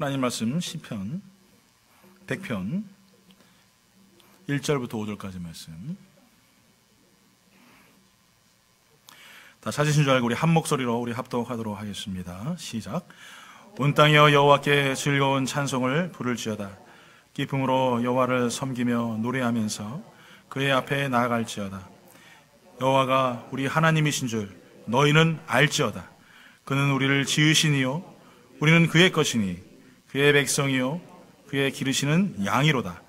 하나님 말씀 시편 100편 1절부터 5절까지 말씀. 다 찾으신 줄 알고 우리 한 목소리로 우리 합독하도록 하겠습니다. 시작. 온 땅이여 여호와께 즐거운 찬송을 부를지어다. 기쁨으로 여호와를 섬기며 노래하면서 그의 앞에 나아갈지어다. 여호와가 우리 하나님이신 줄 너희는 알지어다. 그는 우리를 지으시니요 우리는 그의 것이니 그의 백성이요 그의 기르시는 양이로다.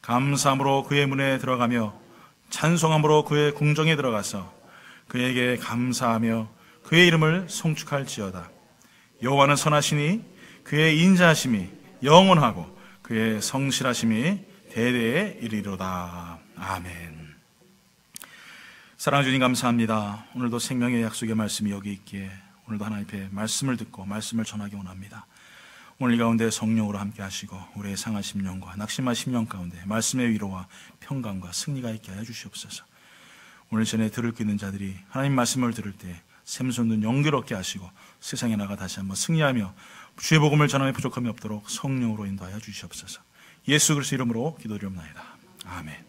감사함으로 그의 문에 들어가며 찬송함으로 그의 궁정에 들어가서 그에게 감사하며 그의 이름을 송축할지어다. 여호와는 선하시니 그의 인자하심이 영원하고 그의 성실하심이 대대에 이르리로다. 아멘. 사랑하는 주님 감사합니다. 오늘도 생명의 약속의 말씀이 여기 있기에 오늘도 하나님 앞에 말씀을 듣고 말씀을 전하기 원합니다. 오늘 이 가운데 성령으로 함께 하시고 우리의 상한 심령과 낙심한 심령 가운데 말씀의 위로와 평강과 승리가 있게 하여 주시옵소서. 오늘 전에 들을 수 있는 자들이 하나님 말씀을 들을 때 샘솟는 영기롭게 하시고 세상에 나가 다시 한번 승리하며 주의 복음을 전함에 부족함이 없도록 성령으로 인도하여 주시옵소서. 예수 그리스도 이름으로 기도드리옵나이다. 아멘.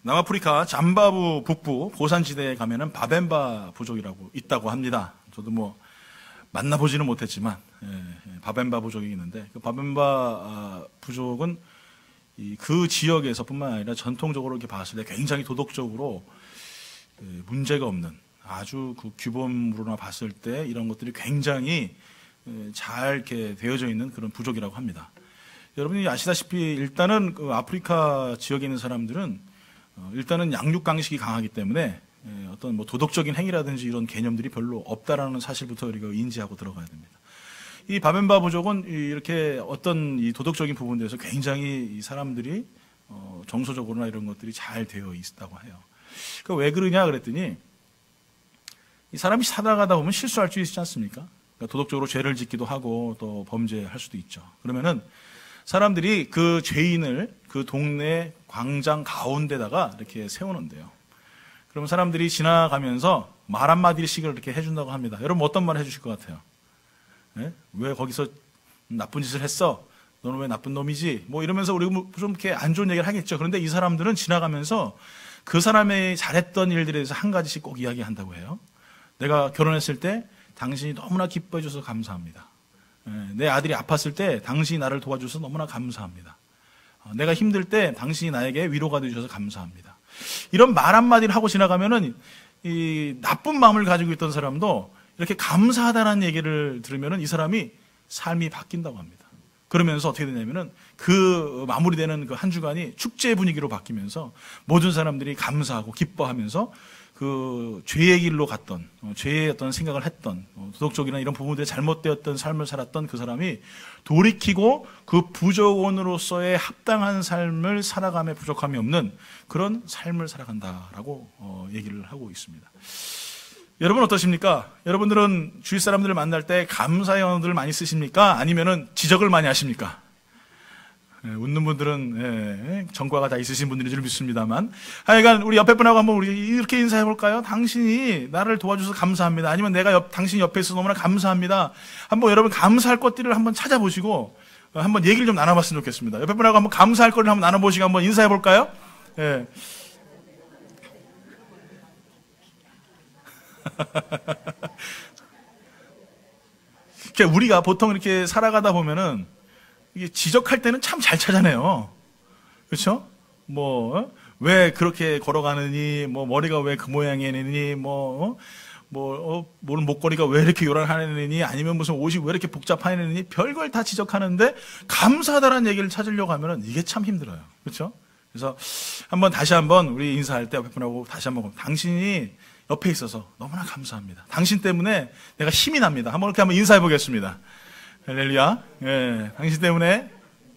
남아프리카 잠바부 북부 고산지대에 가면은 바벤바 부족이라고 있다고 합니다. 저도 뭐 만나보지는 못했지만 바벤바 부족이 있는데 그 바벤바 부족은 그 지역에서뿐만 아니라 전통적으로 이렇게 봤을 때 굉장히 도덕적으로 문제가 없는 아주 그 규범으로나 봤을 때 이런 것들이 굉장히 잘 이렇게 되어져 있는 그런 부족이라고 합니다. 여러분이 아시다시피 일단은 그 아프리카 지역에 있는 사람들은 일단은 양육 강식이 강하기 때문에 어떤 뭐 도덕적인 행위라든지 이런 개념들이 별로 없다라는 사실부터 우리가 인지하고 들어가야 됩니다. 이 바벤바 부족은 이렇게 어떤 이 도덕적인 부분에 대해서 굉장히 이 사람들이 정서적으로나 이런 것들이 잘 되어 있다고 해요. 그 왜 그러냐 그랬더니 이 사람이 살아가다 보면 실수할 수 있지 않습니까? 그러니까 도덕적으로 죄를 짓기도 하고 또 범죄할 수도 있죠. 그러면은 사람들이 그 죄인을 그 동네 광장 가운데다가 이렇게 세우는데요. 그러면 사람들이 지나가면서 말 한마디씩을 이렇게 해준다고 합니다. 여러분 어떤 말 해주실 것 같아요? 네? 왜 거기서 나쁜 짓을 했어? 너는 왜 나쁜 놈이지? 뭐 이러면서 우리 좀 이렇게 안 좋은 얘기를 하겠죠. 그런데 이 사람들은 지나가면서 그 사람의 잘했던 일들에 대해서 한 가지씩 꼭 이야기한다고 해요. 내가 결혼했을 때 당신이 너무나 기뻐해줘서 감사합니다. 내 아들이 아팠을 때 당신이 나를 도와줘서 너무나 감사합니다. 내가 힘들 때 당신이 나에게 위로가 되셔서 감사합니다. 이런 말 한마디를 하고 지나가면은 이 나쁜 마음을 가지고 있던 사람도 이렇게 감사하다는 얘기를 들으면은 이 사람이 삶이 바뀐다고 합니다. 그러면서 어떻게 되냐면은 그 마무리되는 그 한 주간이 축제 분위기로 바뀌면서 모든 사람들이 감사하고 기뻐하면서 그 죄의 길로 갔던 죄의 어떤 생각을 했던 도덕적이나 이런 부분들에 잘못되었던 삶을 살았던 그 사람이 돌이키고 그 부족원으로서의 합당한 삶을 살아감에 부족함이 없는 그런 삶을 살아간다라고 얘기를 하고 있습니다. 여러분 어떠십니까? 여러분들은 주위 사람들을 만날 때 감사의 언어들을 많이 쓰십니까? 아니면은 지적을 많이 하십니까? 웃는 분들은 전과가 다 있으신 분들인 줄 믿습니다만 하여간 우리 옆에 분하고 한번 우리 이렇게 인사해 볼까요? 당신이 나를 도와줘서 감사합니다. 아니면 내가 당신 옆에 있어서 너무나 감사합니다. 한번 여러분 감사할 것들을 한번 찾아보시고 한번 얘기를 좀 나눠봤으면 좋겠습니다. 옆에 분하고 한번 감사할 것을 한번 나눠보시고 한번 인사해 볼까요? 예. 우리가 보통 이렇게 살아가다 보면은 이게 지적할 때는 참 잘 찾아내요. 그렇죠? 뭐 왜 그렇게 걸어가느니, 뭐 머리가 왜 그 모양이니, 뭘 목걸이가 왜 이렇게 요란하느니, 아니면 무슨 옷이 왜 이렇게 복잡하느니, 별걸 다 지적하는데 감사하다라는 얘기를 찾으려고 하면은 이게 참 힘들어요. 그렇죠? 그래서 다시 한번 우리 인사할 때 옆에 분하고 다시 한번 당신이 옆에 있어서 너무나 감사합니다. 당신 때문에 내가 힘이 납니다. 이렇게 한번 인사해 보겠습니다. 할렐루야. 예, 당신 때문에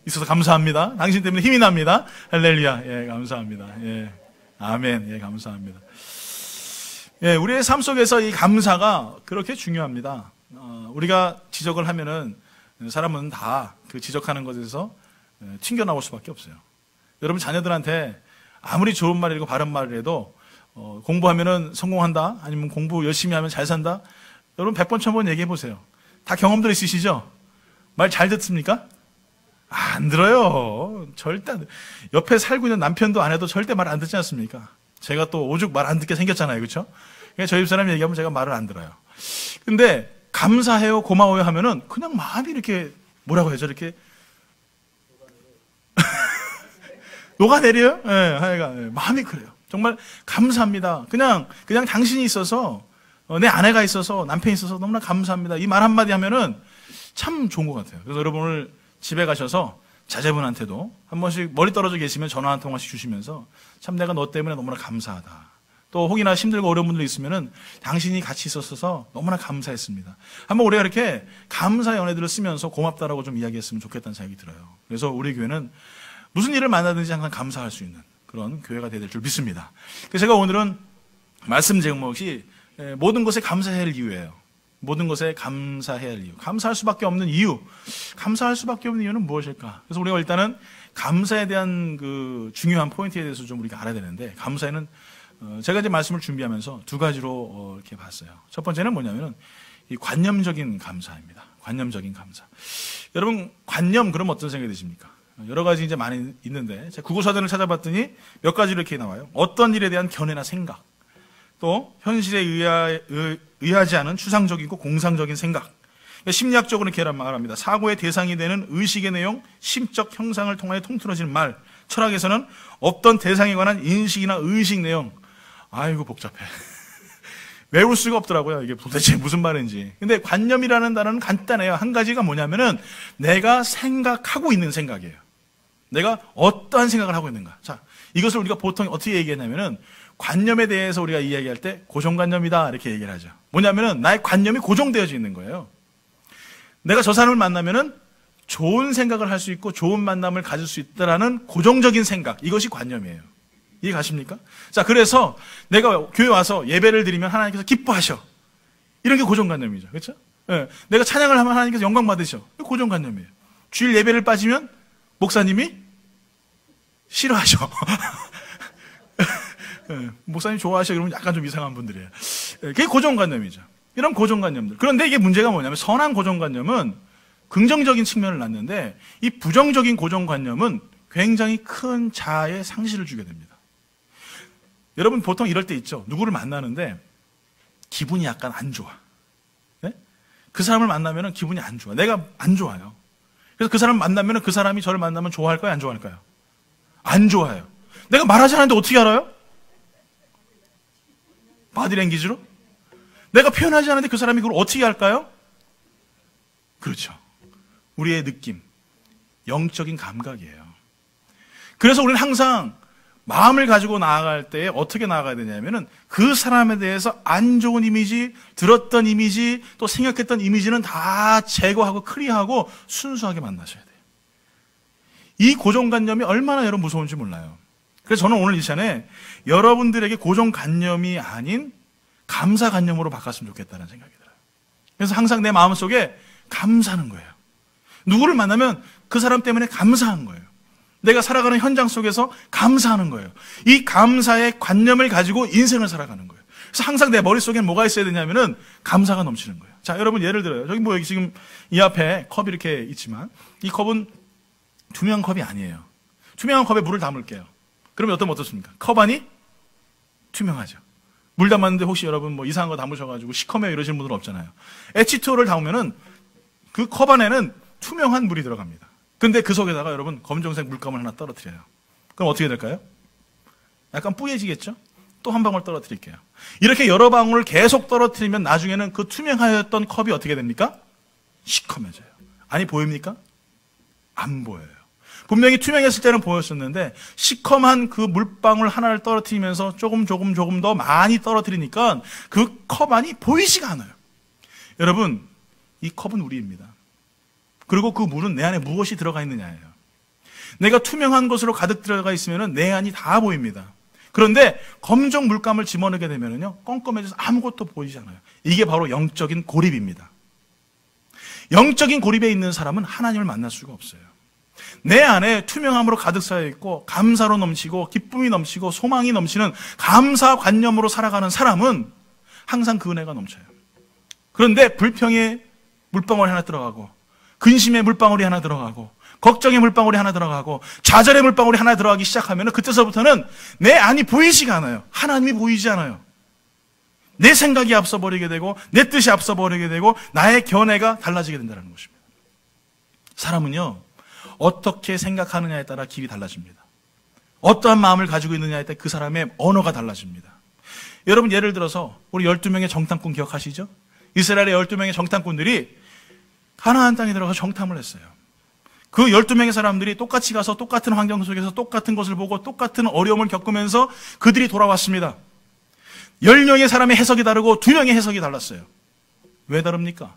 있어서 감사합니다. 당신 때문에 힘이 납니다. 할렐루야. 예, 감사합니다. 예, 아멘. 예, 감사합니다. 예, 우리의 삶 속에서 이 감사가 그렇게 중요합니다. 우리가 지적을 하면은 사람은 다 그 지적하는 것에서 튕겨 나올 수밖에 없어요. 여러분 자녀들한테 아무리 좋은 말이고 바른 말을 해도 공부하면은 성공한다, 아니면 공부 열심히 하면 잘 산다. 여러분 100번 1000번 얘기해 보세요. 다 경험들 있으시죠? 말 잘 듣습니까? 안 들어요. 절대 안 들어요. 옆에 살고 있는 남편도 아내도 절대 말 안 듣지 않습니까? 제가 또 오죽 말 안 듣게 생겼잖아요. 그렇죠? 그러니까 저희 집사람이 얘기하면 제가 말을 안 들어요. 근데 감사해요, 고마워요 하면은 그냥 마음이 이렇게 뭐라고 해야죠? 이렇게 녹아내려요? 예, 하여간 예, 마음이 그래요. 정말 감사합니다. 그냥 당신이 있어서 내 아내가 있어서 남편이 있어서 너무나 감사합니다. 이 말 한마디 하면은 참 좋은 것 같아요. 그래서 여러분 오늘 집에 가셔서 자제분한테도 한 번씩 멀리 떨어져 계시면 전화 한 통화씩 주시면서 참 내가 너 때문에 너무나 감사하다. 또 혹이나 힘들고 어려운 분들 있으면은 당신이 같이 있었어서 너무나 감사했습니다. 한번 우리가 이렇게 감사 연애들을 쓰면서 고맙다라고 좀 이야기했으면 좋겠다는 생각이 들어요. 그래서 우리 교회는 무슨 일을 만나든지 항상 감사할 수 있는 그런 교회가 되야 될 줄 믿습니다. 그래서 제가 오늘은 말씀 제목이 모든 것에 감사해야 할 이유예요. 모든 것에 감사해야 할 이유. 감사할 수밖에 없는 이유. 감사할 수밖에 없는 이유는 무엇일까? 그래서 우리가 일단은 감사에 대한 그 중요한 포인트에 대해서 좀 우리가 알아야 되는데, 감사에는 제가 이제 말씀을 준비하면서 두 가지로 이렇게 봤어요. 첫 번째는 뭐냐면은 이 관념적인 감사입니다. 관념적인 감사. 여러분, 관념 그러면 어떤 생각이 드십니까? 여러 가지 이제 많이 있는데, 제가 국어사전을 찾아봤더니 몇 가지로 이렇게 나와요. 어떤 일에 대한 견해나 생각, 또 현실에 의하지 않은 추상적이고 공상적인 생각, 심리학적으로 이렇게 말합니다. 사고의 대상이 되는 의식의 내용, 심적 형상을 통하여 통틀어지는 말. 철학에서는 없던 대상에 관한 인식이나 의식 내용. 아이고 복잡해. 외울 수가 없더라고요. 이게 도대체 무슨 말인지. 근데 관념이라는 단어는 간단해요. 한 가지가 뭐냐면은 내가 생각하고 있는 생각이에요. 내가 어떠한 생각을 하고 있는가. 자, 이것을 우리가 보통 어떻게 얘기하냐면은 관념에 대해서 우리가 이야기할 때 고정관념이다 이렇게 얘기를 하죠. 뭐냐면은 나의 관념이 고정되어져 있는 거예요. 내가 저 사람을 만나면은 좋은 생각을 할 수 있고 좋은 만남을 가질 수 있다라는 고정적인 생각, 이것이 관념이에요. 이해 가십니까? 자, 그래서 내가 교회 와서 예배를 드리면 하나님께서 기뻐하셔. 이런 게 고정관념이죠. 그렇죠? 예. 내가 찬양을 하면 하나님께서 영광 받으셔. 이거 고정관념이에요. 주일 예배를 빠지면 목사님이 싫어하셔. 예. 목사님 좋아하셔. 그러면 약간 좀 이상한 분들이에요. 예. 그게 고정관념이죠. 이런 고정관념들. 그런데 이게 문제가 뭐냐면 선한 고정관념은 긍정적인 측면을 낳는데 이 부정적인 고정관념은 굉장히 큰 자아의 상실을 주게 됩니다. 여러분 보통 이럴 때 있죠. 누구를 만나는데 기분이 약간 안 좋아. 네? 그 사람을 만나면 기분이 안 좋아. 내가 안 좋아요. 그래서 그 사람을 만나면 그 사람이 저를 만나면 좋아할까요? 안 좋아할까요? 안 좋아요. 내가 말하지 않았는데 어떻게 알아요? 바디랭귀지로? 내가 표현하지 않았는데 그 사람이 그걸 어떻게 할까요? 그렇죠. 우리의 느낌, 영적인 감각이에요. 그래서 우리는 항상 마음을 가지고 나아갈 때 어떻게 나아가야 되냐면은 그 사람에 대해서 안 좋은 이미지, 들었던 이미지, 또 생각했던 이미지는 다 제거하고 클리어하고 순수하게 만나셔야 돼요. 이 고정관념이 얼마나 여러분 무서운지 몰라요. 그래서 저는 오늘 이 시간에 여러분들에게 고정관념이 아닌 감사관념으로 바꿨으면 좋겠다는 생각이 들어요. 그래서 항상 내 마음속에 감사하는 거예요. 누구를 만나면 그 사람 때문에 감사한 거예요. 내가 살아가는 현장 속에서 감사하는 거예요. 이 감사의 관념을 가지고 인생을 살아가는 거예요. 그래서 항상 내 머릿속에 뭐가 있어야 되냐면은 감사가 넘치는 거예요. 자, 여러분 예를 들어요. 여기 지금 이 앞에 컵이 이렇게 있지만 이 컵은 투명한 컵이 아니에요. 투명한 컵에 물을 담을게요. 그러면 어떻습니까? 컵 안이 투명하죠. 물 담았는데 혹시 여러분 뭐 이상한 거 담으셔가지고 시커매요 이러시는 분들은 없잖아요. H2O를 담으면은 그 컵 안에는 투명한 물이 들어갑니다. 근데 그 속에다가 여러분 검정색 물감을 하나 떨어뜨려요. 그럼 어떻게 될까요? 약간 뿌얘지겠죠? 또 한 방울 떨어뜨릴게요. 이렇게 여러 방울을 계속 떨어뜨리면 나중에는 그 투명하였던 컵이 어떻게 됩니까? 시커매져요. 아니 보입니까? 안 보여요. 분명히 투명했을 때는 보였었는데 시커먼 그 물방울 하나를 떨어뜨리면서 조금 더 많이 떨어뜨리니까 그 컵 안이 보이지가 않아요. 여러분, 이 컵은 우리입니다. 그리고 그 물은 내 안에 무엇이 들어가 있느냐예요. 내가 투명한 것으로 가득 들어가 있으면 내 안이 다 보입니다. 그런데 검정 물감을 집어넣게 되면요, 껌껌해져서 아무것도 보이지 않아요. 이게 바로 영적인 고립입니다. 영적인 고립에 있는 사람은 하나님을 만날 수가 없어요. 내 안에 투명함으로 가득 쌓여 있고 감사로 넘치고 기쁨이 넘치고 소망이 넘치는 감사관념으로 살아가는 사람은 항상 그 은혜가 넘쳐요. 그런데 불평에 물방울이 하나 들어가고, 근심에 물방울이 하나 들어가고, 걱정의 물방울이 하나 들어가고, 좌절의 물방울이 하나 들어가기 시작하면 그때서부터는 내 안이 보이지가 않아요. 하나님이 보이지 않아요. 내 생각이 앞서버리게 되고, 내 뜻이 앞서버리게 되고, 나의 견해가 달라지게 된다는 것입니다. 사람은요, 어떻게 생각하느냐에 따라 길이 달라집니다. 어떠한 마음을 가지고 있느냐에 따라 그 사람의 언어가 달라집니다. 여러분, 예를 들어서 우리 12명의 정탐꾼 기억하시죠? 이스라엘의 12명의 정탐꾼들이 가나안 땅에 들어가서 정탐을 했어요. 그 12명의 사람들이 똑같이 가서 똑같은 환경 속에서 똑같은 것을 보고 똑같은 어려움을 겪으면서 그들이 돌아왔습니다. 10명의 사람의 해석이 다르고 2명의 해석이 달랐어요. 왜 다릅니까?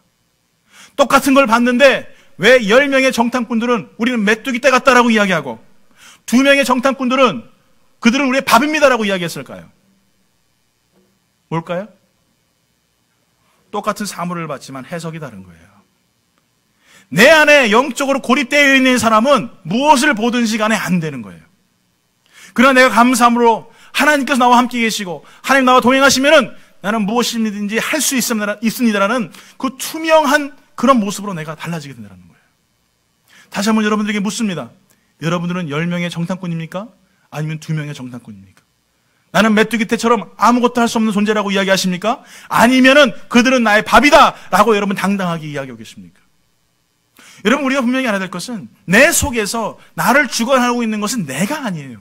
똑같은 걸 봤는데 왜 10명의 정탐꾼들은 우리는 메뚜기 떼 같다라고 이야기하고 2명의 정탐꾼들은 그들은 우리의 밥입니다라고 이야기했을까요? 뭘까요? 똑같은 사물을 봤지만 해석이 다른 거예요. 내 안에 영적으로 고립되어 있는 사람은 무엇을 보든지 간에 안 되는 거예요. 그러나 내가 감사함으로 하나님께서 나와 함께 계시고 하나님 나와 동행하시면은 나는 무엇이든지 할 수 있습니다라는 그 투명한 그런 모습으로 내가 달라지게 된다는 거예요. 다시 한번 여러분들에게 묻습니다. 여러분들은 10명의 정탐꾼입니까? 아니면 2명의 정탐꾼입니까? 나는 메뚜기 떼처럼 아무것도 할 수 없는 존재라고 이야기하십니까? 아니면은 그들은 나의 밥이다 라고 여러분 당당하게 이야기하고 계십니까? 여러분, 우리가 분명히 알아야 될 것은 내 속에서 나를 주관하고 있는 것은 내가 아니에요.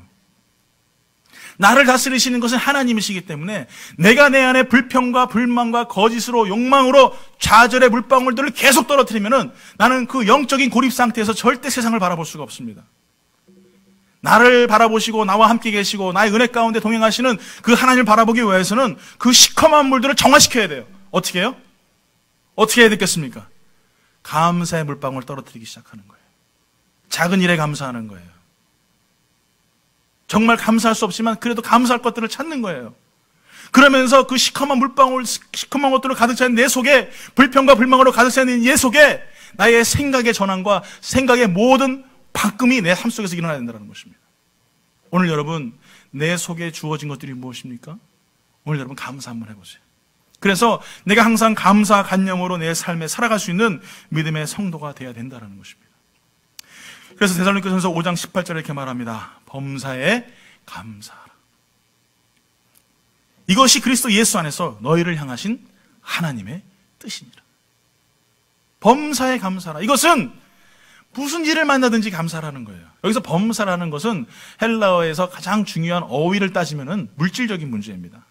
나를 다스리시는 것은 하나님이시기 때문에 내가 내 안에 불평과 불만과 거짓으로 욕망으로 좌절의 물방울들을 계속 떨어뜨리면은 나는 그 영적인 고립 상태에서 절대 세상을 바라볼 수가 없습니다. 나를 바라보시고 나와 함께 계시고 나의 은혜 가운데 동행하시는 그 하나님을 바라보기 위해서는 그 시커먼 물들을 정화시켜야 돼요. 어떻게 해요? 어떻게 해야 되겠습니까? 감사의 물방울을 떨어뜨리기 시작하는 거예요. 작은 일에 감사하는 거예요. 정말 감사할 수 없지만 그래도 감사할 것들을 찾는 거예요. 그러면서 그 시커먼 물방울, 시커먼 것들을 가득 차는 내 속에 불평과 불만으로 가득 차는 내 속에 나의 생각의 전환과 생각의 모든 바꿈이 내 삶 속에서 일어나야 된다는 것입니다. 오늘 여러분, 내 속에 주어진 것들이 무엇입니까? 오늘 여러분 감사 한번 해보세요. 그래서 내가 항상 감사 관념으로 내 삶에 살아갈 수 있는 믿음의 성도가 되어야 된다는 것입니다. 그래서 데살로니가전서 5장 18절에 이렇게 말합니다. 범사에 감사하라. 이것이 그리스도 예수 안에서 너희를 향하신 하나님의 뜻이니라. 범사에 감사하라. 이것은 무슨 일을 만나든지 감사라는 거예요. 여기서 범사라는 것은 헬라어에서 가장 중요한 어휘를 따지면은 물질적인 문제입니다.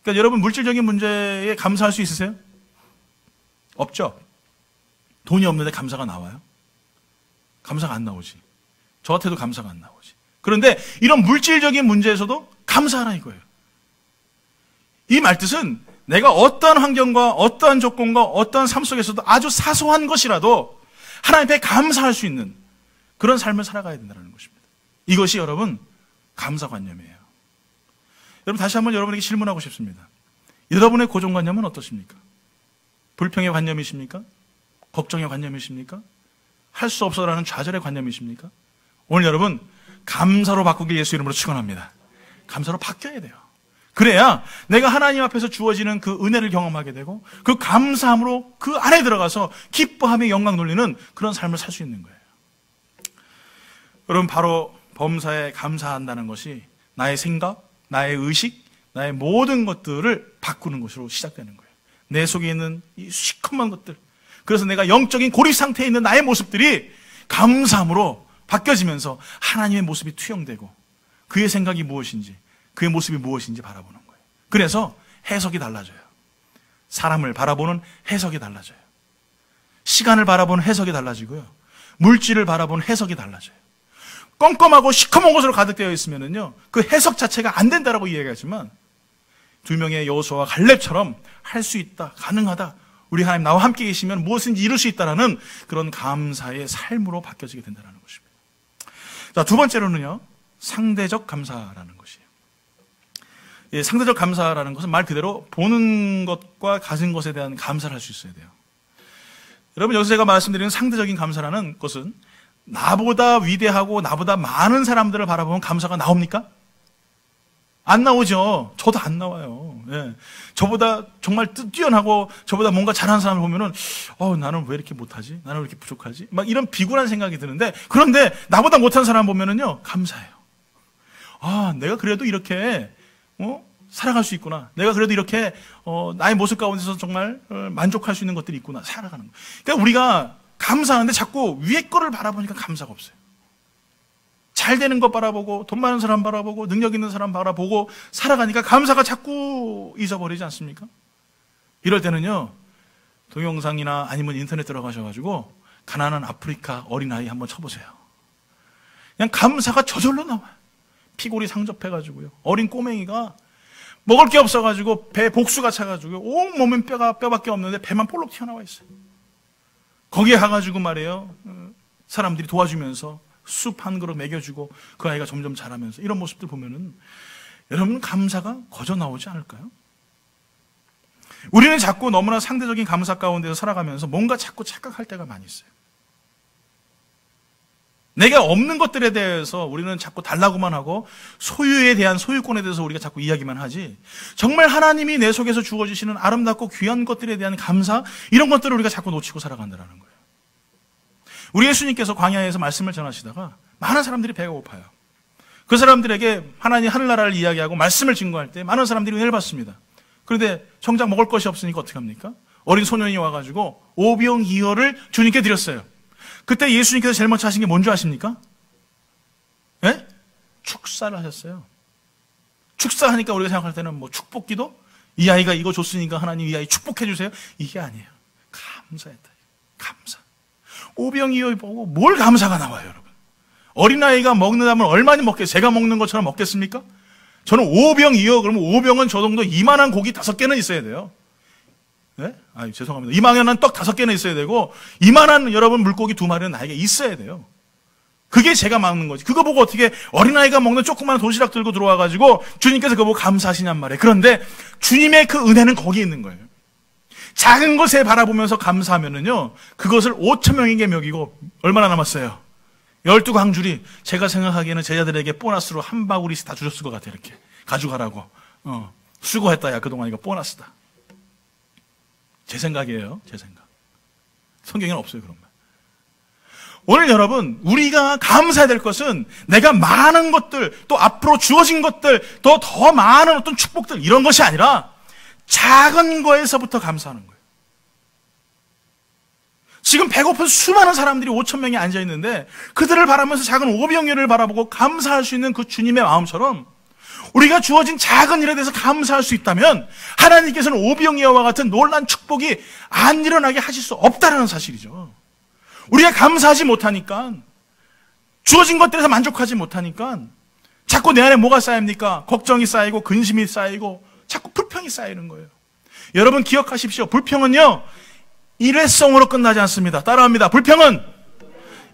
그러니까 여러분, 물질적인 문제에 감사할 수 있으세요? 없죠? 돈이 없는데 감사가 나와요? 감사가 안 나오지. 저한테도 감사가 안 나오지. 그런데 이런 물질적인 문제에서도 감사하라 이거예요. 이 말뜻은 내가 어떠한 환경과 어떠한 조건과 어떠한 삶 속에서도 아주 사소한 것이라도 하나님 앞에 감사할 수 있는 그런 삶을 살아가야 된다는 것입니다. 이것이 여러분 감사관념이에요. 여러분, 다시 한번 여러분에게 질문하고 싶습니다. 여러분의 고정관념은 어떠십니까? 불평의 관념이십니까? 걱정의 관념이십니까? 할 수 없어라는 좌절의 관념이십니까? 오늘 여러분 감사로 바꾸길 예수 이름으로 축원합니다. 감사로 바뀌어야 돼요. 그래야 내가 하나님 앞에서 주어지는 그 은혜를 경험하게 되고 그 감사함으로 그 안에 들어가서 기뻐하며 영광 돌리는 그런 삶을 살 수 있는 거예요. 여러분, 바로 범사에 감사한다는 것이 나의 생각, 나의 의식, 나의 모든 것들을 바꾸는 것으로 시작되는 거예요. 내 속에 있는 이 시커먼 것들, 그래서 내가 영적인 고립 상태에 있는 나의 모습들이 감사함으로 바뀌어지면서 하나님의 모습이 투영되고 그의 생각이 무엇인지, 그의 모습이 무엇인지 바라보는 거예요. 그래서 해석이 달라져요. 사람을 바라보는 해석이 달라져요. 시간을 바라보는 해석이 달라지고요. 물질을 바라보는 해석이 달라져요. 껌껌하고 시커먼 것으로 가득되어 있으면은요, 그 해석 자체가 안 된다라고 이야기하지만 2명의 여호수아와 갈렙처럼 할 수 있다, 가능하다, 우리 하나님 나와 함께 계시면 무엇인지 이룰 수 있다라는 그런 감사의 삶으로 바뀌어지게 된다는 것입니다. 자, 두 번째로는요, 상대적 감사라는 것이에요. 예, 상대적 감사라는 것은 말 그대로 보는 것과 가진 것에 대한 감사를 할 수 있어야 돼요. 여러분, 여기서 제가 말씀드리는 상대적인 감사라는 것은 나보다 위대하고 나보다 많은 사람들을 바라보면 감사가 나옵니까? 안 나오죠. 저도 안 나와요. 예. 저보다 정말 뛰어나고 저보다 뭔가 잘하는 사람을 보면은 나는 왜 이렇게 못하지? 나는 왜 이렇게 부족하지? 막 이런 비굴한 생각이 드는데, 그런데 나보다 못한 사람 보면은요 감사해요. 내가 그래도 이렇게 살아갈 수 있구나. 내가 그래도 이렇게 나의 모습 가운데서 정말 만족할 수 있는 것들이 있구나. 살아가는 거. 그러니까 우리가 감사하는데 자꾸 위의 거를 바라보니까 감사가 없어요. 잘 되는 것 바라보고 돈 많은 사람 바라보고 능력 있는 사람 바라보고 살아가니까 감사가 자꾸 잊어버리지 않습니까? 이럴 때는요, 동영상이나 아니면 인터넷 들어가셔가지고 가난한 아프리카 어린아이 한번 쳐보세요. 그냥 감사가 저절로 나와요. 피골이 상접해가지고요, 어린 꼬맹이가 먹을 게 없어가지고 배 복수가 차가지고 온 몸은 뼈밖에 없는데 배만 볼록 튀어나와 있어요. 거기에 가가지고 말이에요, 사람들이 도와주면서 숲 한 그릇 먹여주고 그 아이가 점점 자라면서, 이런 모습들 보면은 여러분 감사가 거저 나오지 않을까요? 우리는 자꾸 너무나 상대적인 감사 가운데서 살아가면서 뭔가 자꾸 착각할 때가 많이 있어요. 내가 없는 것들에 대해서 우리는 자꾸 달라고만 하고 소유에 대한 소유권에 대해서 우리가 자꾸 이야기만 하지, 정말 하나님이 내 속에서 주어주시는 아름답고 귀한 것들에 대한 감사, 이런 것들을 우리가 자꾸 놓치고 살아간다는 거예요. 우리 예수님께서 광야에서 말씀을 전하시다가 많은 사람들이 배가 고파요. 그 사람들에게 하나님 하늘나라를 이야기하고 말씀을 증거할 때 많은 사람들이 은혜를 받습니다. 그런데 정작 먹을 것이 없으니까 어떻게 합니까? 어린 소년이 와가지고 오병이어를 주님께 드렸어요. 그때 예수님께서 제일 먼저 하신 게 뭔지 아십니까? 예? 축사를 하셨어요. 축사하니까 우리가 생각할 때는 뭐 축복기도? 이 아이가 이거 줬으니까 하나님 이 아이 축복해 주세요. 이게 아니에요. 감사했다. 감사. 오병이어 보고 뭘 감사가 나와요, 여러분? 어린아이가 먹는다면 얼마나 먹겠어요? 제가 먹는 것처럼 먹겠습니까? 저는 오병이어, 그러면 오병은 저 정도 이만한 고기 5개는 있어야 돼요. 네? 죄송합니다. 이만한 떡 5개는 있어야 되고, 이만한 여러분 물고기 2마리는 나에게 있어야 돼요. 그게 제가 먹는 거지. 그거 보고 어떻게 어린아이가 먹는 조그만 도시락 들고 들어와가지고 주님께서 그거 보고 감사하시냔 말이에요. 그런데 주님의 그 은혜는 거기에 있는 거예요. 작은 것에 바라보면서 감사하면은요, 그것을 5,000명에게 먹이고, 얼마나 남았어요? 12광줄이 제가 생각하기에는 제자들에게 보너스로 한 바구리씩 다 주셨을 것 같아요. 이렇게 가져가라고. 수고했다, 야, 그동안 이거 보너스다. 제 생각이에요. 제 생각. 성경에는 없어요, 그런 말. 오늘 여러분, 우리가 감사해야 될 것은 내가 많은 것들, 또 앞으로 주어진 것들, 또 더 많은 어떤 축복들, 이런 것이 아니라 작은 거에서부터 감사하는 거예요. 지금 배고픈 수많은 사람들이 5,000명이 앉아있는데 그들을 바라면서 작은 오병이어를 바라보고 감사할 수 있는 그 주님의 마음처럼 우리가 주어진 작은 일에 대해서 감사할 수 있다면 하나님께서는 오병이어와 같은 놀라운 축복이 안 일어나게 하실 수 없다는 사실이죠. 우리가 감사하지 못하니까, 주어진 것들에서 만족하지 못하니까 자꾸 내 안에 뭐가 쌓입니까? 걱정이 쌓이고 근심이 쌓이고 자꾸 불평이 쌓이는 거예요. 여러분 기억하십시오. 불평은요, 일회성으로 끝나지 않습니다. 따라합니다. 불평은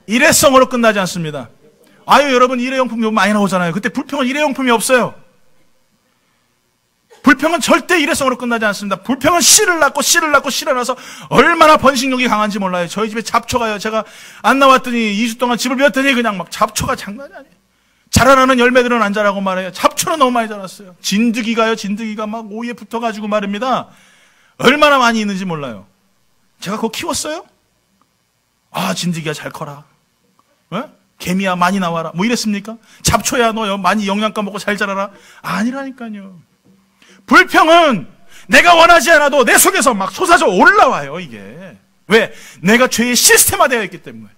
일회성으로 끝나지 않습니다. 여러분 일회용품이 많이 나오잖아요. 그때 불평은 일회용품이 없어요. 불평은 절대 일회성으로 끝나지 않습니다. 불평은 씨를 낳고 씨를 낳아서 얼마나 번식력이 강한지 몰라요. 저희 집에 잡초가요. 제가 안 나왔더니 2주 동안 집을 비웠더니 그냥 막 잡초가 장난이 아니에요. 자라나는 열매들은 안 자라고 말해요. 잡초는 너무 많이 자랐어요. 진드기가 막 오이에 붙어가지고 말입니다. 얼마나 많이 있는지 몰라요. 제가 그거 키웠어요? 진드기야 잘 커라. 개미야 많이 나와라. 뭐 이랬습니까? 잡초야 너 많이 영양가 먹고 잘 자라라. 아니라니까요. 불평은 내가 원하지 않아도 내 속에서 막 솟아져 올라와요, 이게. 왜? 내가 죄의 시스템화되어 있기 때문에.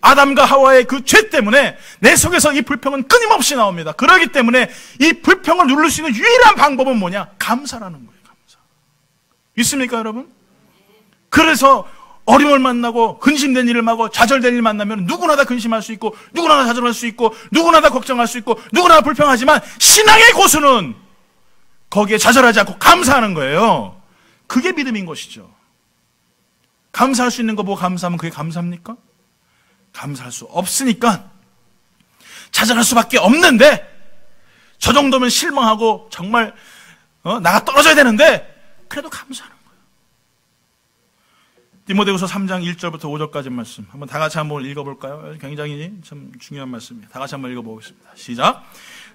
아담과 하와의 그 죄 때문에 내 속에서 이 불평은 끊임없이 나옵니다. 그렇기 때문에 이 불평을 누를 수 있는 유일한 방법은 뭐냐? 감사라는 거예요, 감사. 있습니까, 여러분? 그래서 어려움을 만나고 근심된 일을 만나고 좌절된 일 만나면 누구나 다 근심할 수 있고 누구나 다 좌절할 수 있고 누구나 다 걱정할 수 있고 누구나 다 불평하지만 신앙의 고수는 거기에 좌절하지 않고 감사하는 거예요. 그게 믿음인 것이죠. 감사할 수 있는 거 보고 감사하면 그게 감사합니까? 감사할 수 없으니까 좌절할 수밖에 없는데, 저 정도면 실망하고 정말 나가 떨어져야 되는데 그래도 감사하는 거예요. 디모데후서 3장 1절부터 5절까지 말씀 한번 다 같이 한번 읽어볼까요? 굉장히 참 중요한 말씀입니다. 다 같이 한번 읽어보겠습니다. 시작.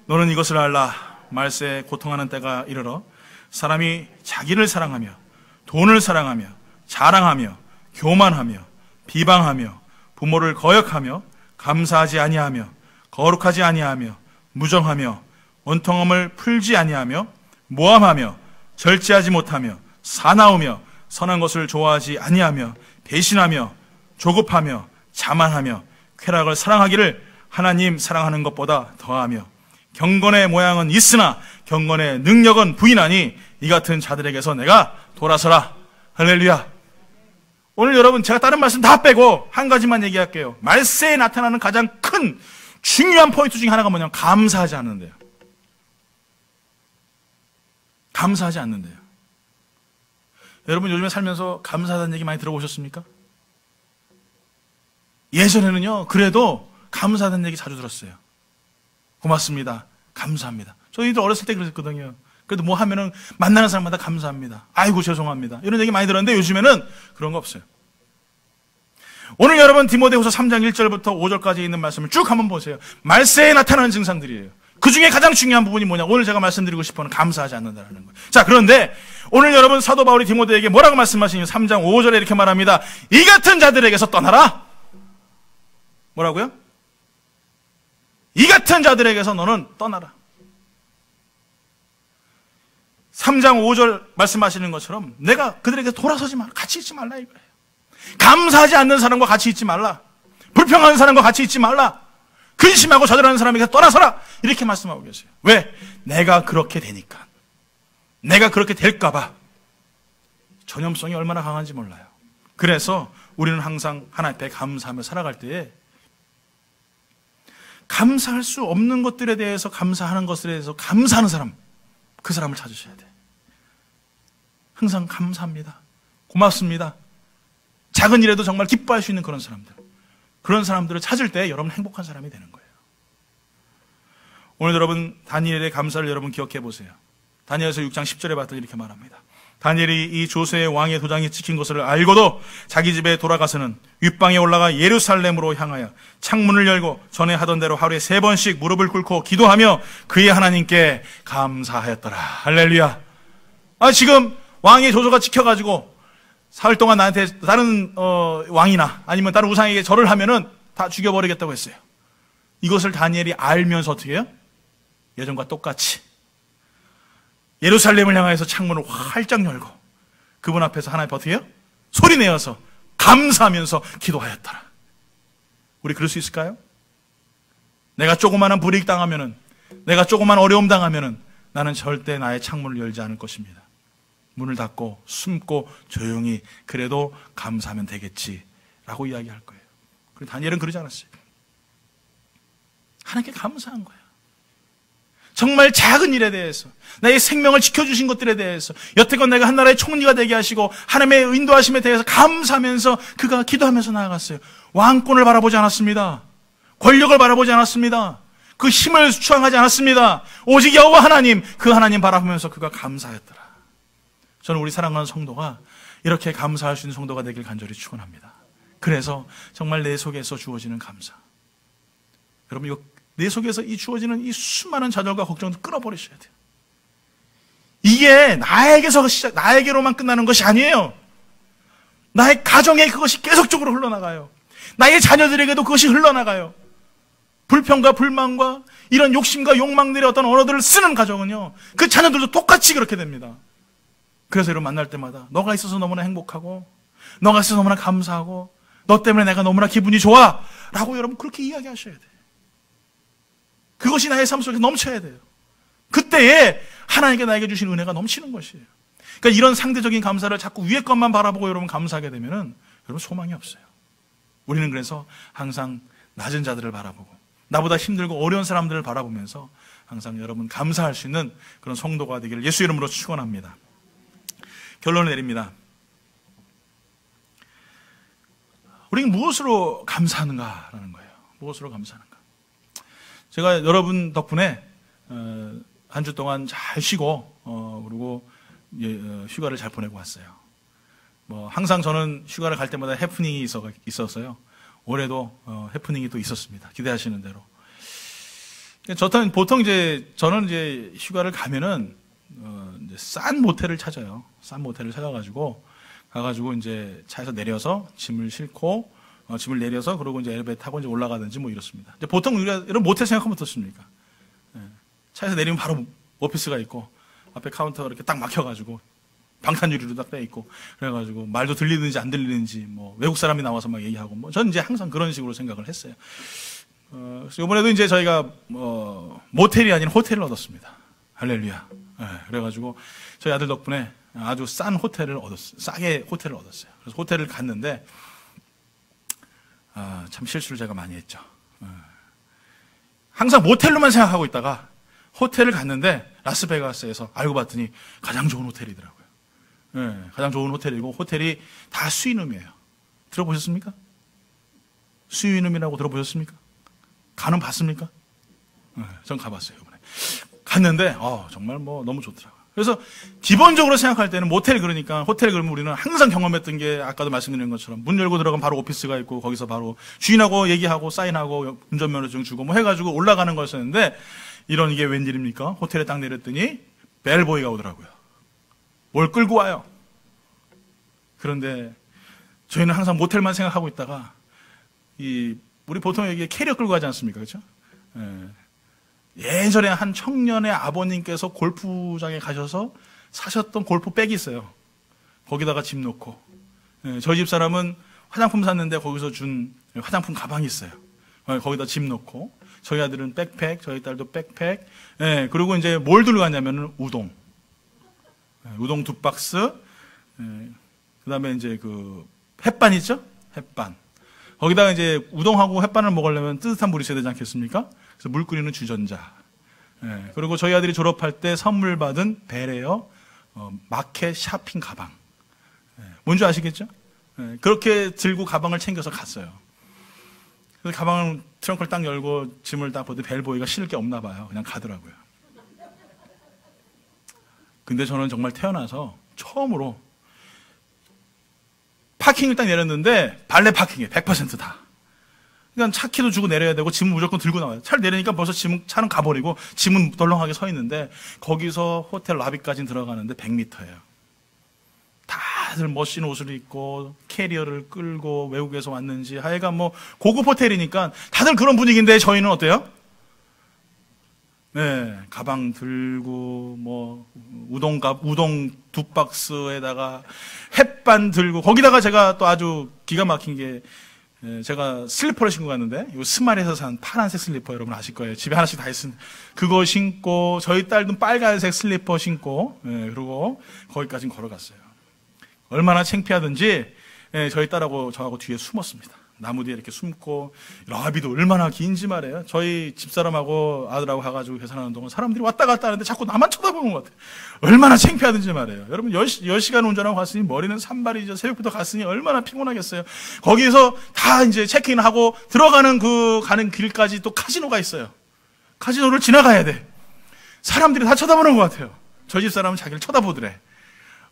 너는 이것을 알라. 말세에 고통하는 때가 이르러 사람이 자기를 사랑하며 돈을 사랑하며 자랑하며 교만하며 비방하며 부모를 거역하며 감사하지 아니하며 거룩하지 아니하며 무정하며 원통함을 풀지 아니하며 모함하며 절제하지 못하며 사나우며 선한 것을 좋아하지 아니하며 배신하며 조급하며 자만하며 쾌락을 사랑하기를 하나님 사랑하는 것보다 더하며 경건의 모양은 있으나 경건의 능력은 부인하니 이 같은 자들에게서 내가 돌아서라. 할렐루야. 오늘 여러분 제가 다른 말씀 다 빼고 한 가지만 얘기할게요. 말세에 나타나는 가장 큰 중요한 포인트 중에 하나가 뭐냐면 감사하지 않는데요. 감사하지 않는데요. 여러분 요즘에 살면서 감사하다는 얘기 많이 들어보셨습니까? 예전에는요, 그래도 감사하다는 얘기 자주 들었어요. 고맙습니다. 감사합니다. 저희들 어렸을 때 그랬거든요. 그래도 뭐 하면은 만나는 사람마다 감사합니다. 아이고 죄송합니다. 이런 얘기 많이 들었는데 요즘에는 그런 거 없어요. 오늘 여러분 디모데후서 3장 1절부터 5절까지 있는 말씀을 쭉 한번 보세요. 말세에 나타나는 증상들이에요. 그 중에 가장 중요한 부분이 뭐냐? 오늘 제가 말씀드리고 싶어는 감사하지 않는다는 거예요. 자, 그런데 오늘 여러분 사도 바울이 디모데에게 뭐라고 말씀하시냐면 3장 5절에 이렇게 말합니다. 이 같은 자들에게서 떠나라. 뭐라고요? 이 같은 자들에게서 너는 떠나라. 3장 5절 말씀하시는 것처럼 내가 그들에게 돌아서지 말라. 같이 있지 말라 이거예요. 감사하지 않는 사람과 같이 있지 말라. 불평하는 사람과 같이 있지 말라. 근심하고 좌절하는 사람에게 떠나서라. 이렇게 말씀하고 계세요. 왜? 내가 그렇게 되니까. 내가 그렇게 될까봐. 전염성이 얼마나 강한지 몰라요. 그래서 우리는 항상 하나님 앞에 감사하며 살아갈 때에 감사할 수 없는 것들에 대해서 감사하는 것들에 대해서 감사하는 사람, 그 사람을 찾으셔야 돼. 항상 감사합니다. 고맙습니다. 작은 일에도 정말 기뻐할 수 있는 그런 사람들. 그런 사람들을 찾을 때 여러분 행복한 사람이 되는 거예요. 오늘 여러분 다니엘의 감사를 여러분 기억해 보세요. 다니엘서 6장 10절에 봤더니 이렇게 말합니다. 다니엘이 이 조세의 왕의 도장이 찍힌 것을 알고도 자기 집에 돌아가서는 윗방에 올라가 예루살렘으로 향하여 창문을 열고 전에 하던 대로 하루에 3번씩 무릎을 꿇고 기도하며 그의 하나님께 감사하였더라. 할렐루야. 지금 왕의 조서가 찍혀가지고 사흘 동안 나한테 다른 왕이나 아니면 다른 우상에게 절을 하면은 다 죽여버리겠다고 했어요. 이것을 다니엘이 알면서 어떻게 해요? 예전과 똑같이 예루살렘을 향해서 창문을 활짝 열고 그분 앞에서 하나님 어떻게 해요? 소리내어서 감사하면서 기도하였더라. 우리 그럴 수 있을까요? 내가 조그마한 불이익 당하면은, 내가 조그마한 어려움 당하면은 나는 절대 나의 창문을 열지 않을 것입니다. 문을 닫고 숨고 조용히 그래도 감사하면 되겠지라고 이야기할 거예요. 그리고 다니엘은 그러지 않았어요. 하나님께 감사한 거예요. 정말 작은 일에 대해서, 나의 생명을 지켜주신 것들에 대해서, 여태껏 내가 한 나라의 총리가 되게 하시고 하나님의 인도하심에 대해서 감사하면서 그가 기도하면서 나아갔어요. 왕권을 바라보지 않았습니다. 권력을 바라보지 않았습니다. 그 힘을 추앙하지 않았습니다. 오직 여호와 하나님, 그 하나님 바라보면서 그가 감사했더라. 저는 우리 사랑하는 성도가 이렇게 감사할 수 있는 성도가 되길 간절히 축원합니다. 그래서 정말 내 속에서 주어지는 감사. 여러분 이거 내 속에서 이 주어지는 이 수많은 좌절과 걱정도 끊어버리셔야 돼요. 이게 나에게로만 끝나는 것이 아니에요. 나의 가정에 그것이 계속적으로 흘러나가요. 나의 자녀들에게도 그것이 흘러나가요. 불평과 불만과 이런 욕심과 욕망들의 어떤 언어들을 쓰는 가정은요, 그 자녀들도 똑같이 그렇게 됩니다. 그래서 여러분 만날 때마다 너가 있어서 너무나 행복하고, 너가 있어서 너무나 감사하고, 너 때문에 내가 너무나 기분이 좋아 라고 여러분 그렇게 이야기하셔야 돼요. 그것이 나의 삶 속에 넘쳐야 돼요. 그때에 하나님께 나에게 주신 은혜가 넘치는 것이에요. 그러니까 이런 상대적인 감사를 자꾸 위의 것만 바라보고 여러분 감사하게 되면은 여러분 소망이 없어요. 우리는 그래서 항상 낮은 자들을 바라보고 나보다 힘들고 어려운 사람들을 바라보면서 항상 여러분 감사할 수 있는 그런 성도가 되기를 예수 이름으로 축원합니다. 결론을 내립니다. 우리는 무엇으로 감사하는가라는 거예요. 무엇으로 감사하는가? 제가 여러분 덕분에 한 주 동안 잘 쉬고 그리고 휴가를 잘 보내고 왔어요. 항상 저는 휴가를 갈 때마다 해프닝이 있었어요. 올해도 해프닝이 또 있었습니다. 기대하시는 대로. 보통 저는 이제 휴가를 가면은, 이제 싼 모텔을 찾아요. 싼 모텔을 찾아가지고, 이제 차에서 내려서 짐을 싣고, 짐을 내려서 그러고 이제 엘리베이터 타고 이제 올라가든지 뭐 이렇습니다. 이제 보통 우리가 이런 모텔 생각하면 어떻습니까? 차에서 내리면 바로 오피스가 있고, 앞에 카운터가 이렇게 딱 막혀가지고, 방탄유리로 딱 빼 있고, 그래가지고 말도 들리는지 안 들리는지, 뭐 외국 사람이 나와서 막 얘기하고, 뭐 저는 이제 항상 그런 식으로 생각을 했어요. 그래서 이번에도 이제 저희가 모텔이 아닌 호텔을 얻었습니다. 할렐루야. 그래가지고 저희 아들 덕분에 아주 싼 호텔을 얻었어요. 싸게 호텔을 얻었어요. 그래서 호텔을 갔는데 참 실수를 제가 많이 했죠. 항상 모텔로만 생각하고 있다가 호텔을 갔는데 라스베가스에서 알고 봤더니 가장 좋은 호텔이더라고요. 가장 좋은 호텔이고 호텔이 다 스위룸이에요. 들어보셨습니까? 스위룸이라고 들어보셨습니까? 가는 봤습니까? 전 가봤어요, 이번에. 갔는데, 정말 뭐 너무 좋더라고요. 그래서 기본적으로 생각할 때는 모텔 그러니까, 호텔 그러면 우리는 항상 경험했던 게 아까도 말씀드린 것처럼 문 열고 들어가면 바로 오피스가 있고 거기서 바로 주인하고 얘기하고 사인하고 운전면허증 주고 뭐 해가지고 올라가는 거였었는데 이런 이게 웬일입니까? 호텔에 딱 내렸더니 벨보이가 오더라고요. 뭘 끌고 와요. 그런데 저희는 항상 모텔만 생각하고 있다가 우리 보통 여기 캐리어 끌고 가지 않습니까? 그렇죠? 예전에 한 청년의 아버님께서 골프장에 가셔서 사셨던 골프백이 있어요. 거기다가 짐 넣고. 저희 집 사람은 화장품 샀는데 거기서 준 화장품 가방이 있어요. 거기다 짐 넣고. 저희 아들은 백팩, 저희 딸도 백팩. 그리고 이제 뭘 들고 갔냐면은 우동. 우동 2박스. 그 다음에 이제 햇반 있죠? 햇반. 거기다가 이제 우동하고 햇반을 먹으려면 뜨뜻한 물이 있어야 되지 않겠습니까? 그래서 물 끓이는 주전자. 그리고 저희 아들이 졸업할 때 선물 받은 베레어 마켓 샤핑 가방. 뭔지 아시겠죠? 그렇게 들고 가방을 챙겨서 갔어요. 그래서 가방을 트렁크를 딱 열고 짐을 딱 보더니 벨보이가 실을 게 없나 봐요. 그냥 가더라고요. 근데 저는 정말 태어나서 처음으로 파킹을 딱 내렸는데 발레 파킹이에요. 100% 다. 그러니까 차 키도 주고 내려야 되고 짐은 무조건 들고 나와요. 차를 내리니까 벌써 차는 가버리고 짐은 덜렁하게 서 있는데 거기서 호텔 라비까지 들어가는데 100m예요. 다들 멋진 옷을 입고 캐리어를 끌고 외국에서 왔는지 하여간 뭐 고급 호텔이니까 다들 그런 분위기인데 저희는 어때요? 가방 들고 뭐 우동 2박스에다가 햇반 들고 거기다가 제가 또 아주 기가 막힌 게 제가 슬리퍼를 신고 갔는데 이거 스마일에서 산 파란색 슬리퍼 여러분 아실 거예요. 집에 하나씩 다 있으면 그거 신고 저희 딸도 빨간색 슬리퍼 신고 그리고 거기까지 걸어갔어요. 얼마나 창피하든지 저희 딸하고 저하고 뒤에 숨었습니다. 나무 뒤에 이렇게 숨고 라비도 얼마나 긴지 말이에요. 저희 집사람하고 아들하고 가가지고 계산하는 동안 사람들이 왔다 갔다 하는데 자꾸 나만 쳐다보는 것 같아요. 얼마나 창피하든지 말이에요. 여러분 10시간 운전하고 갔으니 머리는 산발이죠. 새벽부터 갔으니 얼마나 피곤하겠어요. 거기서 다 이제 체크인하고 들어가는 가는 길까지 또 카지노가 있어요. 카지노를 지나가야 돼. 사람들이 다 쳐다보는 것 같아요. 저희 집사람은 자기를 쳐다보더래.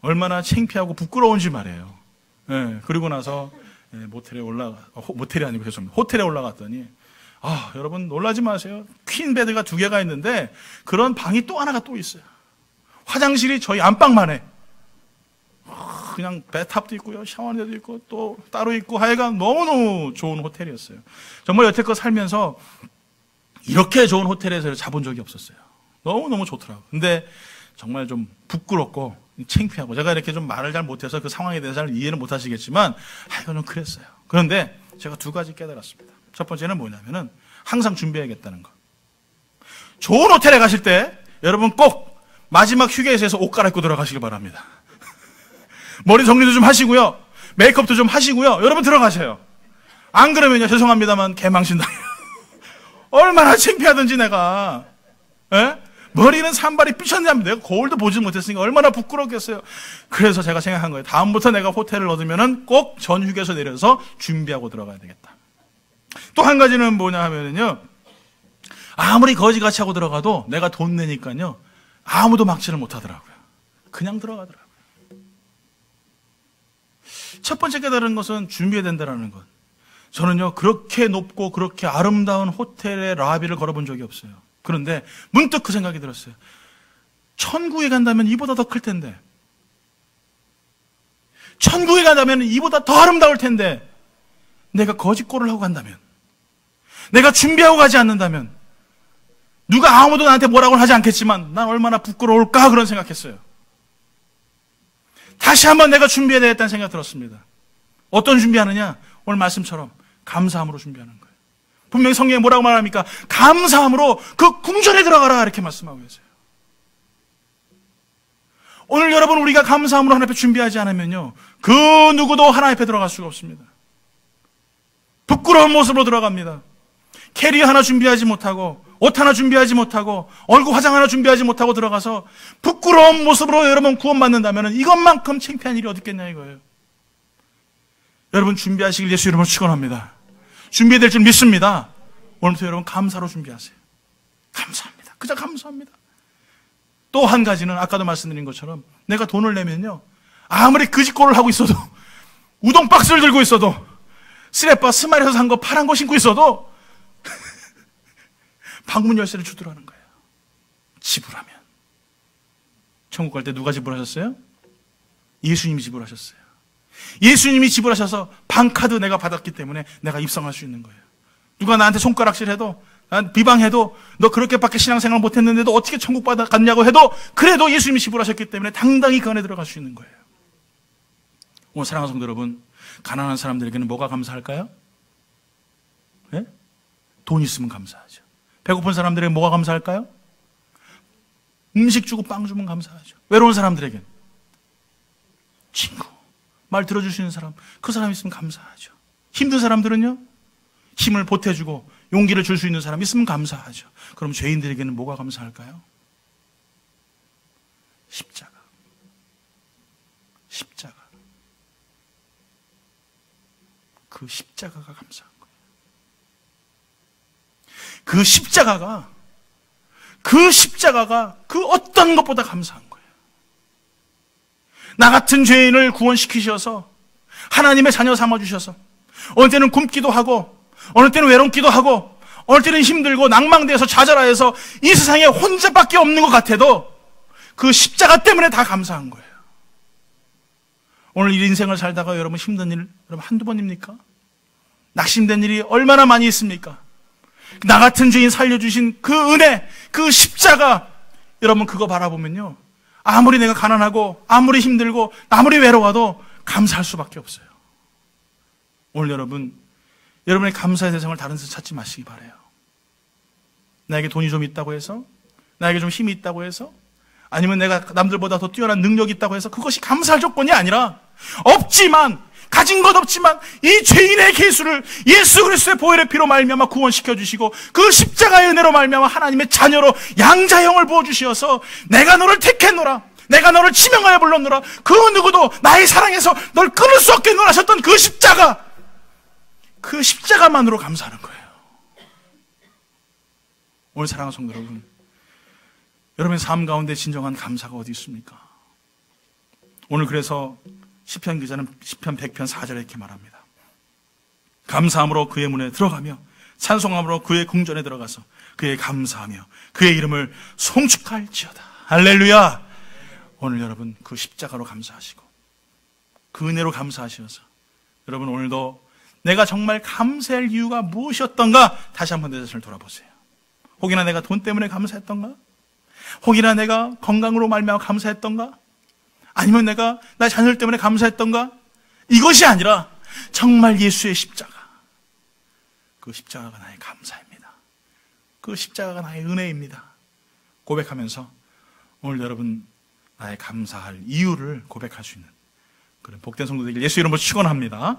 얼마나 창피하고 부끄러운지 말이에요. 그리고 나서 모텔이 아니고 죄송합니다. 호텔에 올라갔더니 여러분 놀라지 마세요. 퀸 베드가 2개가 있는데 그런 방이 또 하나가 또 있어요. 화장실이 저희 안방만 해. 그냥 배탑도 있고요. 샤워대도 있고 또 따로 있고 하여간 너무너무 좋은 호텔이었어요. 정말 여태껏 살면서 이렇게 좋은 호텔에서 자본 적이 없었어요. 너무너무 좋더라고요. 근데 정말 좀 부끄럽고 창피하고 제가 이렇게 좀 말을 잘 못해서 그 상황에 대해서 잘 이해는 못 하시겠지만 이거는 그랬어요. 그런데 제가 2가지 깨달았습니다. 첫 번째는 뭐냐면은 항상 준비해야겠다는 거. 좋은 호텔에 가실 때 여러분 꼭 마지막 휴게소에서 옷 갈아입고 들어가시길 바랍니다. 머리 정리도 좀 하시고요. 메이크업도 좀 하시고요. 여러분 들어가세요. 안 그러면요 죄송합니다만 개망신당해요. 얼마나 창피하든지 내가 머리는 산발이 삐쳤냐면 내가 거울도 보지 못했으니까 얼마나 부끄럽겠어요. 그래서 제가 생각한 거예요. 다음부터 내가 호텔을 얻으면은 꼭 전 휴게소 내려서 준비하고 들어가야 되겠다. 또 한 가지는 뭐냐 하면은요. 아무리 거지같이 하고 들어가도 내가 돈 내니까요. 아무도 막지를 못하더라고요. 그냥 들어가더라고요. 첫 번째 깨달은 것은 준비해야 된다는 것. 저는요. 그렇게 높고 그렇게 아름다운 호텔의 라비를 걸어본 적이 없어요. 그런데 문득 그 생각이 들었어요. 천국에 간다면 이보다 더 클 텐데, 천국에 간다면 이보다 더 아름다울 텐데, 내가 거짓골을 하고 간다면, 내가 준비하고 가지 않는다면, 누가 아무도 나한테 뭐라고는 하지 않겠지만 난 얼마나 부끄러울까, 그런 생각했어요. 다시 한번 내가 준비해야 되겠다는 생각이 들었습니다. 어떤 준비하느냐? 오늘 말씀처럼 감사함으로 준비하는 거예요. 분명히 성경에 뭐라고 말합니까? 감사함으로 그 궁전에 들어가라, 이렇게 말씀하고 계세요. 오늘 여러분, 우리가 감사함으로 하나님 앞에 준비하지 않으면요, 그 누구도 하나님 앞에 들어갈 수가 없습니다. 부끄러운 모습으로 들어갑니다. 캐리어 하나 준비하지 못하고, 옷 하나 준비하지 못하고, 얼굴 화장 하나 준비하지 못하고 들어가서 부끄러운 모습으로 여러분 구원받는다면 이것만큼 창피한 일이 어디 있겠냐, 이거예요. 여러분, 준비하시길 예수 이름으로 축원합니다. 준비될 줄 믿습니다. 오늘부터 여러분 감사로 준비하세요. 감사합니다. 그저 감사합니다. 또 한 가지는 아까도 말씀드린 것처럼 내가 돈을 내면요, 아무리 거짓골을 하고 있어도, 우동 박스를 들고 있어도, 스레빠 스마일에서 산 거 파란 거 신고 있어도 방문 열쇠를 주더라는 거예요. 지불하면. 천국 갈 때 누가 지불하셨어요? 예수님이 지불하셨어요. 예수님이 지불하셔서 방카드 내가 받았기 때문에 내가 입성할 수 있는 거예요. 누가 나한테 손가락질해도, 난 비방해도, 너 그렇게밖에 신앙생활 못했는데도 어떻게 천국 갔냐고 해도, 그래도 예수님이 지불하셨기 때문에 당당히 그 안에 들어갈 수 있는 거예요. 오늘 사랑하는 성도 여러분, 가난한 사람들에게는 뭐가 감사할까요? 네? 돈 있으면 감사하죠. 배고픈 사람들에게 뭐가 감사할까요? 음식 주고 빵 주면 감사하죠. 외로운 사람들에겐 친구, 말 들어줄 수 있는 사람, 그 사람 있으면 감사하죠. 힘든 사람들은요, 힘을 보태주고 용기를 줄 수 있는 사람 있으면 감사하죠. 그럼 죄인들에게는 뭐가 감사할까요? 십자가. 십자가. 그 십자가가 감사한 거예요. 그 십자가가 그 어떤 것보다 감사한 거예요. 나 같은 죄인을 구원시키셔서 하나님의 자녀 삼아주셔서, 어느 때는 굶기도 하고, 어느 때는 외롭기도 하고, 어느 때는 힘들고 낭망되어서 좌절하여서 이 세상에 혼자밖에 없는 것 같아도 그 십자가 때문에 다 감사한 거예요. 오늘 이 인생을 살다가 여러분 힘든 일, 여러분 한두 번입니까? 낙심된 일이 얼마나 많이 있습니까? 나 같은 죄인 살려주신 그 은혜, 그 십자가, 여러분 그거 바라보면요, 아무리 내가 가난하고 아무리 힘들고 아무리 외로워도 감사할 수밖에 없어요. 오늘 여러분의 감사의 대상을 다른 데서 찾지 마시기 바라요. 나에게 돈이 좀 있다고 해서, 나에게 좀 힘이 있다고 해서, 아니면 내가 남들보다 더 뛰어난 능력이 있다고 해서 그것이 감사할 조건이 아니라, 없지만, 가진 것 없지만 이 죄인의 개수를 예수 그리스도의 보혈의 피로 말미암아 구원시켜 주시고, 그 십자가의 은혜로 말미암아 하나님의 자녀로 양자형을 부어 주시어서 내가 너를 택했노라, 내가 너를 지명하여 불렀노라, 그 누구도 나의 사랑에서 널 끊을 수 없게 하셨던 그 십자가, 그 십자가만으로 감사하는 거예요. 오늘 사랑하는 성도 여러분, 여러분의 삶 가운데 진정한 감사가 어디 있습니까? 오늘 그래서 시편 기자는 시편 100편 4절에 이렇게 말합니다. 감사함으로 그의 문에 들어가며 찬송함으로 그의 궁전에 들어가서 그의 감사하며 그의 이름을 송축할지어다. 할렐루야. 오늘 여러분 그 십자가로 감사하시고 그 은혜로 감사하셔서, 여러분 오늘도 내가 정말 감사할 이유가 무엇이었던가 다시 한번 내 자신을 돌아보세요. 혹이나 내가 돈 때문에 감사했던가? 혹이나 내가 건강으로 말미암아 감사했던가? 아니면 내가 나의 자녀들 때문에 감사했던가? 이것이 아니라 정말 예수의 십자가, 그 십자가가 나의 감사입니다. 그 십자가가 나의 은혜입니다. 고백하면서 오늘 여러분 나의 감사할 이유를 고백할 수 있는 그런 복된 성도들 예수 이름으로 축원합니다.